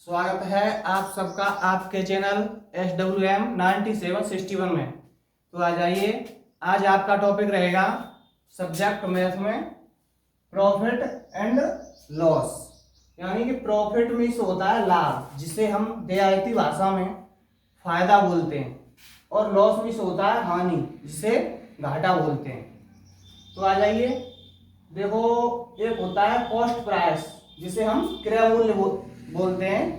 स्वागत है आप सबका आपके चैनल SWM9761 में। तो आ जाइए, आज आपका टॉपिक रहेगा सब्जेक्ट मैथ में प्रॉफिट एंड लॉस। यानी कि प्रॉफिट मीन्स होता है लाभ, जिसे हम देहाती भाषा में फायदा बोलते हैं, और लॉस मीन्स होता है हानि, जिसे घाटा बोलते हैं। तो आ जाइए, देखो एक होता है कॉस्ट प्राइस, जिसे हम क्रय मूल्य बोलते हैं।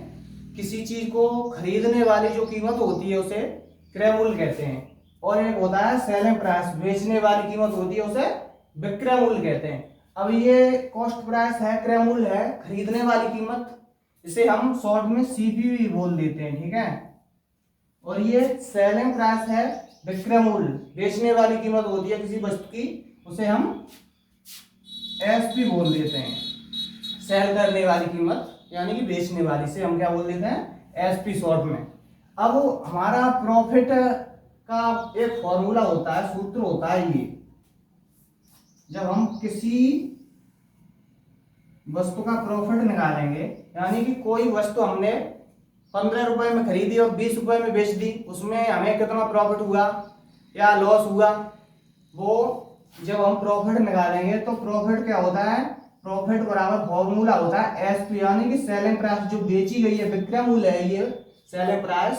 किसी चीज को खरीदने वाली जो कीमत होती है उसे क्रय मूल्य कहते हैं। और एक होता है सेलिंग प्राइस, बेचने वाली कीमत होती है उसे विक्रय मूल्य कहते हैं। अब ये कॉस्ट प्राइस है, क्रय मूल्य है, खरीदने वाली कीमत, इसे हम शॉर्ट में सीपी बोल देते हैं, ठीक है। और ये सेलिंग प्राइस है, विक्रय मूल्य, बेचने वाली कीमत होती है किसी वस्तु की, उसे हम एसपी बोल देते हैं। सेल करने वाली कीमत यानी कि बेचने वाली से हम क्या बोल देते हैं, एसपी शॉर्ट में। अब हमारा प्रॉफिट का एक फॉर्मूला होता है, सूत्र होता है ये। जब हम किसी वस्तु का प्रॉफिट निकालेंगे, यानी कि कोई वस्तु हमने 15 रुपए में खरीदी और 20 रुपए में बेच दी, उसमें हमें कितना प्रॉफिट हुआ या लॉस हुआ, वो जब हम प्रॉफिट निकालेंगे तो प्रॉफिट क्या होता है, प्रॉफिट बराबर फॉर्मूला होता है एसपी, यानी कि सेलिंग प्राइस, जो बेची गई है, विक्रय मूल्य है ये सेलिंग प्राइस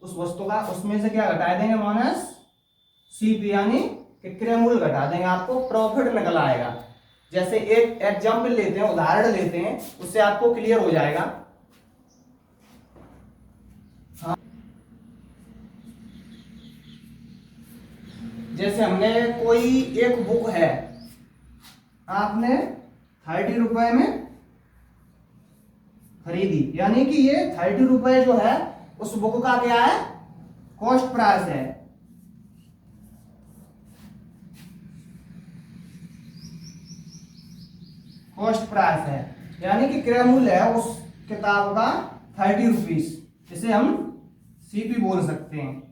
उस वस्तु का, उसमें से क्या घटा देंगे, माइनस सीपी, यानी विक्रय मूल्य घटा देंगे, आपको प्रॉफिट निकल आएगा। जैसे एक एग्जांपल लेते हैं, उदाहरण लेते हैं, उससे आपको क्लियर हो जाएगा। जैसे हमने कोई एक बुक है, आपने 30 रुपए में खरीदी, यानी कि ये 30 रुपए जो है उस बुक का क्या है, कॉस्ट प्राइस है। कॉस्ट प्राइस है यानी कि क्रय मूल्य है उस किताब का 30 रुपीज, इसे हम सीपी बोल सकते हैं।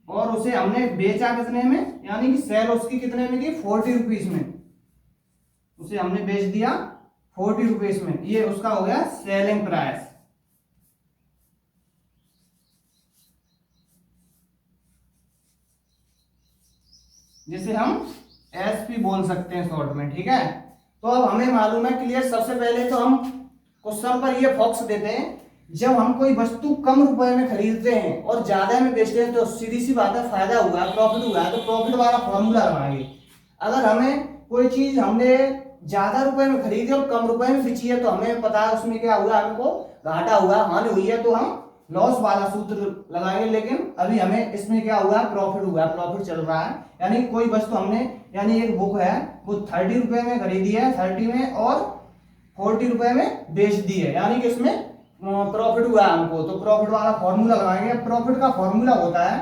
और उसे हमने बेचा कितने में, यानी कि सेल उसकी कितने में की, 40 रुपीज में, उसे हमने बेच दिया 40 रुपीज में, ये उसका हो गया सेलिंग प्राइस। जिसे हम एसपी बोल सकते हैं शॉर्ट में, ठीक है। तो अब हमें मालूम है क्लियर। सबसे पहले तो हम क्वेश्चन पर ये फोकस देते हैं, जब हम कोई वस्तु कम रुपए में खरीदते हैं और ज्यादा में बेचते हैं तो सीधी सी बात है, फायदा हुआ है, प्रॉफिट हुआ है, तो प्रॉफिट वाला फॉर्मूला लगाएंगे। अगर हमें कोई चीज हमने ज्यादा रुपए में खरीदी और कम रुपए में बेची है तो हमें पता है उसमें क्या हुआ, हमको घाटा हुआ, हानि हुई है, तो हम लॉस वाला सूत्र लगाएंगे। लेकिन अभी हमें इसमें क्या हुआ, प्रॉफिट हुआ, प्रॉफिट चल रहा है। यानी कोई वस्तु हमने, यानी एक बुक है, वो 30 रुपए में खरीदी है, 30 में, और 40 रुपए में बेच दी है, यानी कि इसमें प्रॉफिट हुआ हमको, तो प्रॉफिट वाला फॉर्मूला लगाएंगे। प्रॉफिट का फॉर्मूला होता है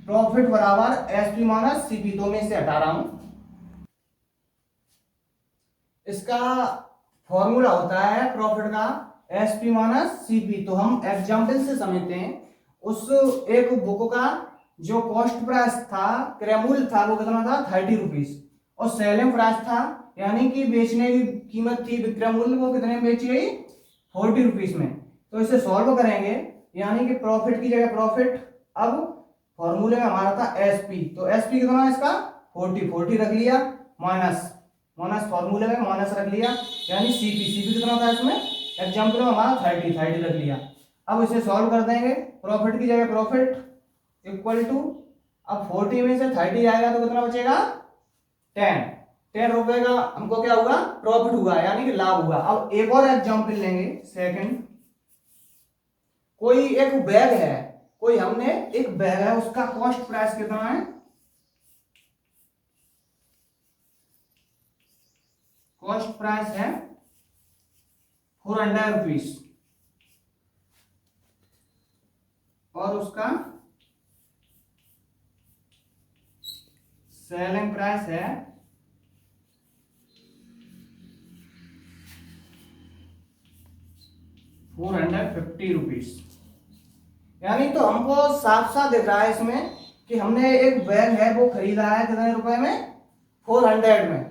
प्रॉफिट बराबर एसपी माइनस सीपी, तो मैं इसे हटा रहा हूं। इसका फॉर्मूला होता है प्रॉफिट का एसपी माइनस सीपी। तो हम एग्जांपल से समझते हैं। उस एक बुक का जो कॉस्ट प्राइस था, क्रय मूल्य था, वो कितना था, 30 रुपीज, और सेलिंग प्राइस था, यानी कि बेचने की कीमत थी, विक्रय मूल्य, वो कितने में बेची गई, 40 रुपीज में। तो इसे सॉल्व करेंगे, यानी कि प्रॉफिट की जगह प्रॉफिट, अब फॉर्मूले में हमारा था एसपी, तो एसपी कितना है इसका, 40 रख लिया, माइनस फॉर्मूले में माइनस रख लिया, यानी सीपी कितना था इसमें, एग्जांपल में हमारा 30 रख लिया। अब इसे सॉल्व कर देंगे, प्रॉफिट की जगह प्रॉफिट इक्वल टू, अब 40 में से 30 आएगा तो कितना बचेगा, 10 रुपए का हमको क्या हुआ, प्रॉफिट हुआ, यानी कि लाभ हुआ। अब एक और एग्जांपल लेंगे, सेकंड। कोई एक बैग है, कोई हमने एक बैग है, उसका कॉस्ट प्राइस कितना है, कॉस्ट प्राइस है 400 रुपीज, और उसका सेलिंग प्राइस है 450 रुपीज। यानी तो हमको साफ साफ दिख रहा है इसमें कि हमने एक बैग है वो खरीदा है कितने रुपए में, 400 में,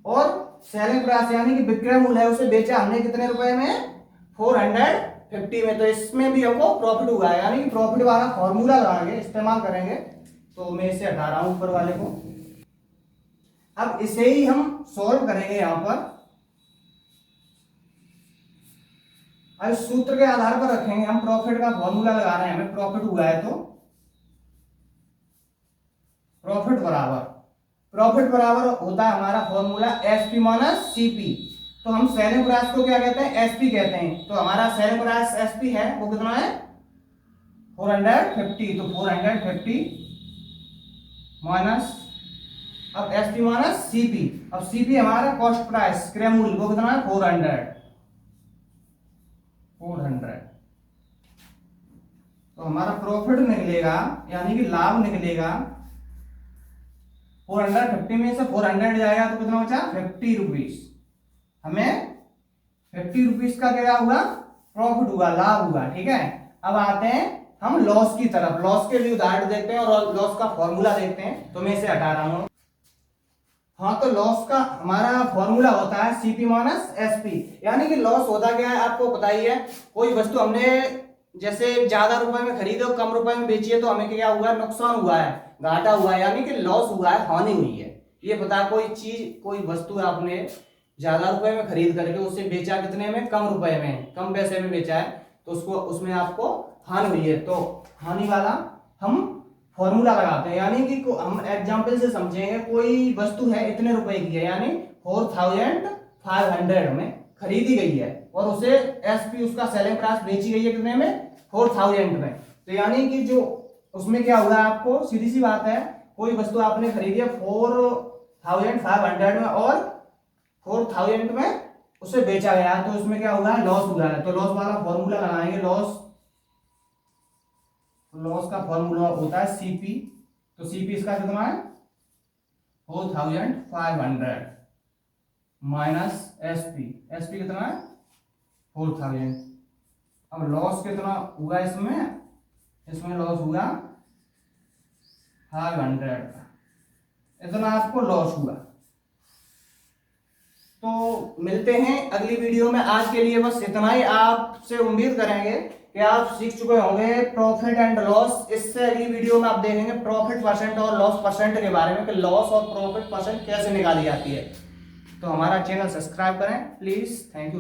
और सेलिंग प्राइस यानी कि विक्रय मूल्य है, उसे बेचा हमने कितने रुपए में, 450 50 में, तो इसमें भी हमको प्रॉफिट हुआ है, यानी कि प्रॉफिट वाला फॉर्मूला लगाएंगे, इस्तेमाल करेंगे। तो मैं इसे हटा रहा हूं ऊपर वाले को। अब इसे ही हम सॉल्व करेंगे यहां पर। अब इस सूत्र के आधार पर रखेंगे हम, प्रॉफिट का फॉर्मूला लगा रहे हैं, हमें प्रॉफिट हुआ है तो प्रॉफिट बराबर होता है हमारा फॉर्मूला एसपी माइनस सीपी। तो हम सेलिंग प्राइस को क्या कहते हैं, एसपी कहते हैं। तो हमारा सेलिंग प्राइस एसपी है, वो कितना है 450। तो 450 माइनस, अब एसपी माइनस सीपी। अब सीपी हमारा कॉस्ट प्राइस, क्रय मूल्य, वो कितना है 400। तो हमारा प्रॉफिट निकलेगा, यानी कि लाभ निकलेगा 450 में से 400 जाएगा तो कितना बचा 50 रुपीज। हमें 50 रुपीज का क्या हुआ, प्रॉफिट हुआ, लाभ हुआ। ठीक है, अब आते हैं हम लॉस की तरफ। लॉस के लिए उदाहरण देखते हैं और लॉस का फॉर्मूला देखते हैं। तो मैं इसे हटा रहा हूं। हाँ, तो लॉस का हमारा फॉर्मूला होता है सीपी माइनस एसपी। यानी कि लॉस होता क्या है, आपको पता ही है। कोई वस्तु हमने जैसे ज्यादा रुपए में खरीदे और कम रुपए में बेची है, तो हमें क्या हुआ, नुकसान हुआ है, घाटा हुआ है, यानी कि लॉस हुआ है, हानि हुई है। ये पता, कोई चीज, कोई वस्तु आपने ज्यादा रुपए में खरीद करके उसे बेचा कितने में, कम रुपए में, कम पैसे में बेचा है, तो उसको, उसमें आपको हानि हुई है। तो हानि वाला हम फॉर्मूला लगाते हैं, यानी कि हम एग्जांपल से समझेंगे। कोई वस्तु है इतने रुपए की है, यानी 4500 में खरीदी गई है, और उसे एसपी, उसका सेलिंग प्राइस बेची गई है कितने में, 4000 में। तो यानी कि जो उसमें क्या हुआ, आपको सीधी सी बात है, कोई वस्तु आपने खरीदी है 4500 में और 4000 में उसे बेचा गया, तो उसमें क्या हुआ, लॉस हुआ है। तो लॉस वाला फॉर्मूला लगाएंगे। लॉस का फॉर्मूला होता है सीपी। तो सीपी इसका कितना है 4500 माइनस एसपी। एसपी कितना है 4000। अब लॉस कितना हुआ इसमें लॉस हुआ 500, इतना आपको लॉस हुआ। तो मिलते हैं अगली वीडियो में। आज के लिए बस इतना ही। आपसे उम्मीद करेंगे कि आप सीख चुके होंगे प्रॉफिट एंड लॉस। इससे अगली वीडियो में आप देखेंगे प्रॉफिट परसेंट और लॉस परसेंट के बारे में, कि लॉस और प्रॉफिट परसेंट कैसे निकाली जाती है। तो हमारा चैनल सब्सक्राइब करें प्लीज। Thank you.